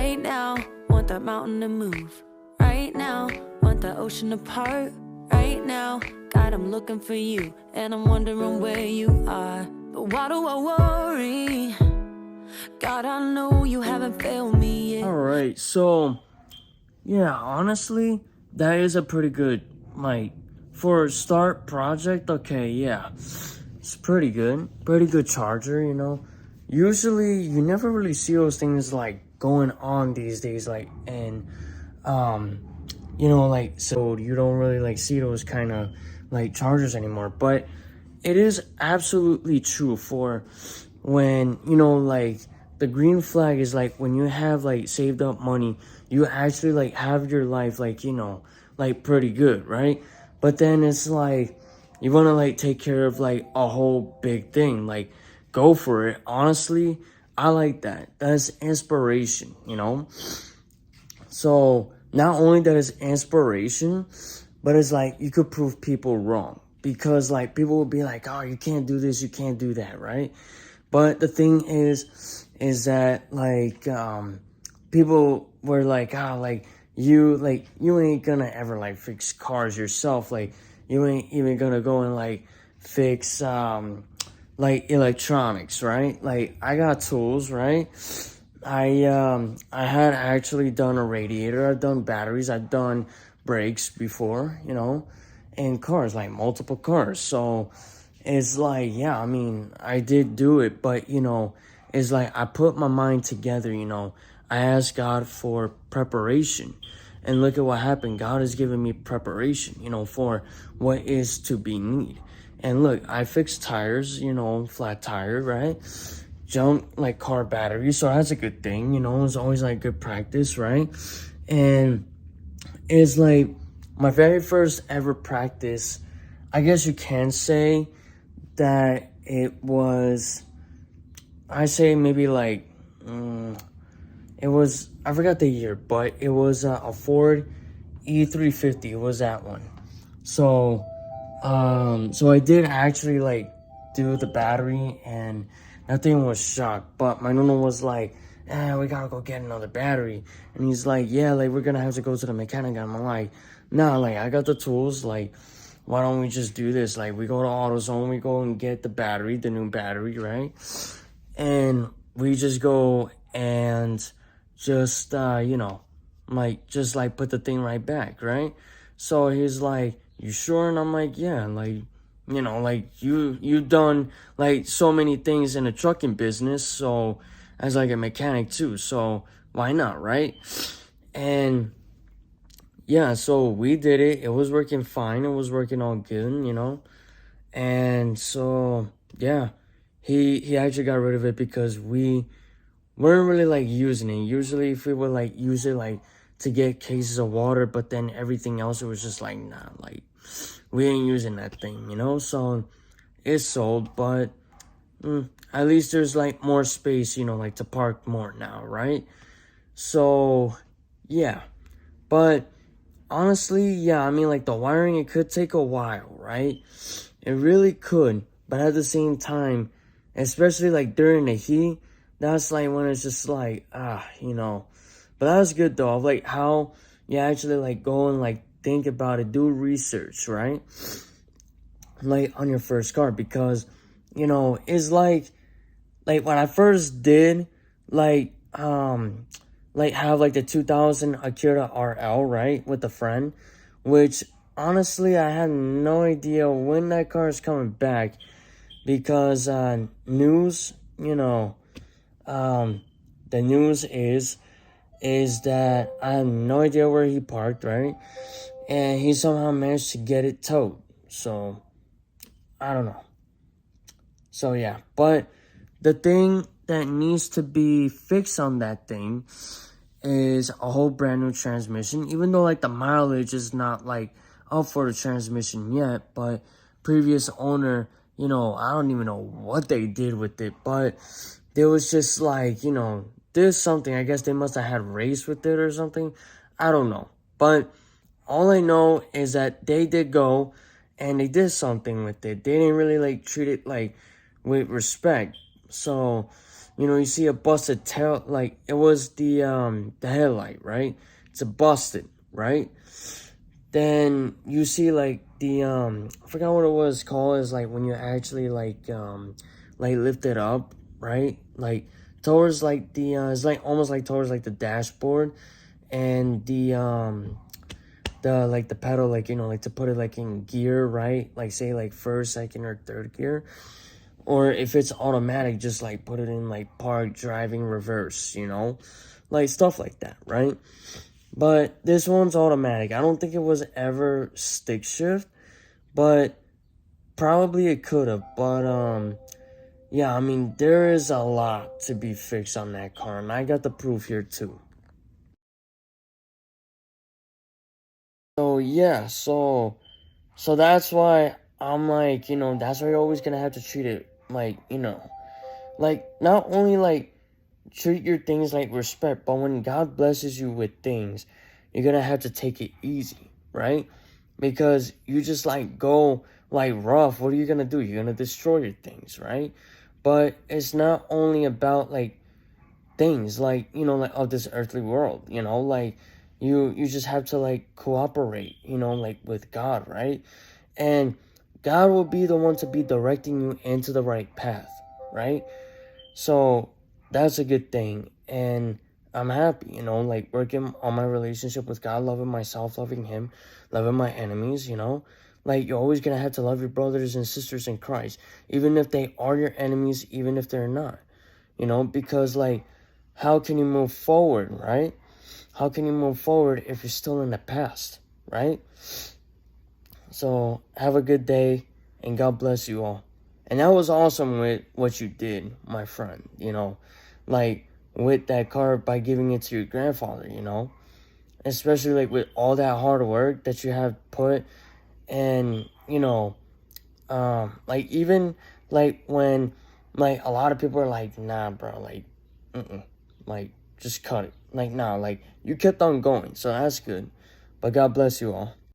Right now, want that mountain to move. Right now, want the ocean to part. Right now, God, I'm looking for you, and I'm wondering where you are. But why do I worry? God, I know you haven't failed me yet. Alright, so yeah, honestly, that is a pretty good, like, for a start project. Okay, yeah, it's pretty good. Pretty good charger, you know. Usually, you never really see those things like going on these days, like, and you know, like, so you don't really like see those kind of like chargers anymore. But it is absolutely true for when, you know, like, the green flag is like when you have like saved up money, you actually like have your life like, you know, like pretty good, right? But then it's like you want to like take care of like a whole big thing, like go for it. Honestly, I like that. That's inspiration, you know. So not only that is inspiration, but it's like you could prove people wrong, because like people will be like, oh, you can't do this, you can't do that, right? But the thing is that like people were like, oh, like you ain't gonna ever like fix cars yourself, like you ain't even gonna go and like fix like electronics, right? Like I got tools, right? I had actually done a radiator, I've done batteries, I've done brakes before, you know, in cars, like multiple cars. So it's like, yeah, I mean, I did do it, but you know, it's like I put my mind together, you know. I asked God for preparation. And look at what happened. God has given me preparation, you know, for what is to be need. And look, I fixed tires, you know, flat tire, right? Junk like car battery, so that's a good thing, you know. It's always like good practice, right? And it's like my very first ever practice, I guess you can say that it was, I say maybe like it was, I forgot the year, but it was a Ford E350. It was that one. So so I did actually like do the battery, and that thing was shocked. But my nonna was like, we gotta go get another battery. And he's like, yeah, like we're gonna have to go to the mechanic. And I'm like, nah, like I got the tools, like why don't we just do this? Like we go to AutoZone, we go and get the battery, the new battery, right? And we just go and just you know, like just like put the thing right back, right? So he's like, you sure? And I'm like, yeah, like, you know, like you done like so many things in the trucking business, so as like a mechanic too, so why not, right? And yeah, so we did it. It was working fine. It was working all good, you know. And so yeah, he actually got rid of it because we weren't really like using it. Usually if we would like use it like to get cases of water, but then everything else it was just like, nah, like we ain't using that thing, you know. So it's sold, but at least there's like more space, you know, like to park more now, right? So yeah, but honestly, yeah, I mean, like the wiring, it could take a while, right? It really could, but at the same time, especially like during the heat, that's like when it's just like, you know. But that was good though, of like how you actually like go and like think about it, do research, right? Like on your first car, because, you know, it's like when I first did, like, like have like the 2000 Acura RL, right, with a friend, which honestly I had no idea when that car is coming back, because news, you know, the news is that I have no idea where he parked, right, and he somehow managed to get it towed. So I don't know. So yeah, but the thing that needs to be fixed on that thing is a whole brand new transmission, even though like the mileage is not like up for the transmission yet. But previous owner, you know, I don't even know what they did with it, but there was just like, you know, there's something, I guess they must have had race with it or something, I don't know. But all I know is that they did go and they did something with it. They didn't really like treat it like with respect. So, you see a busted tail, like it was the headlight, right? It's a busted, right? Then you see like the I forgot what it was called, is like when you actually like lift it up, right? Like towards like the it's like almost like towards like the dashboard, and the like the pedal, like like to put it like in gear, right? Like say like first, second, or third gear. Or if it's automatic, just like put it in like park, driving, reverse, like stuff like that, right? But this one's automatic. I don't think it was ever stick shift, but probably it could have. But yeah, I mean, there is a lot to be fixed on that car, and I got the proof here too. So yeah, so that's why I'm like, that's why you're always gonna have to treat it like, like not only like treat your things like respect, but when God blesses you with things, you're gonna have to take it easy, right? Because you just like go like rough, what are you gonna do? You're gonna destroy your things, right? But it's not only about like things like, like of this earthly world, like you just have to like cooperate, like with God, right? And God will be the one to be directing you into the right path, right? So that's a good thing. And I'm happy, like working on my relationship with God, loving myself, loving Him, loving my enemies, Like you're always going to have to love your brothers and sisters in Christ, even if they are your enemies, even if they're not, because like, how can you move forward, right? How can you move forward if you're still in the past, right? So have a good day, and God bless you all. And that was awesome with what you did, my friend, like with that car by giving it to your grandfather, especially like with all that hard work that you have put. And, like even like when like a lot of people are like, nah, bro, like, like just cut it. Like, nah, like you kept on going. So that's good. But God bless you all.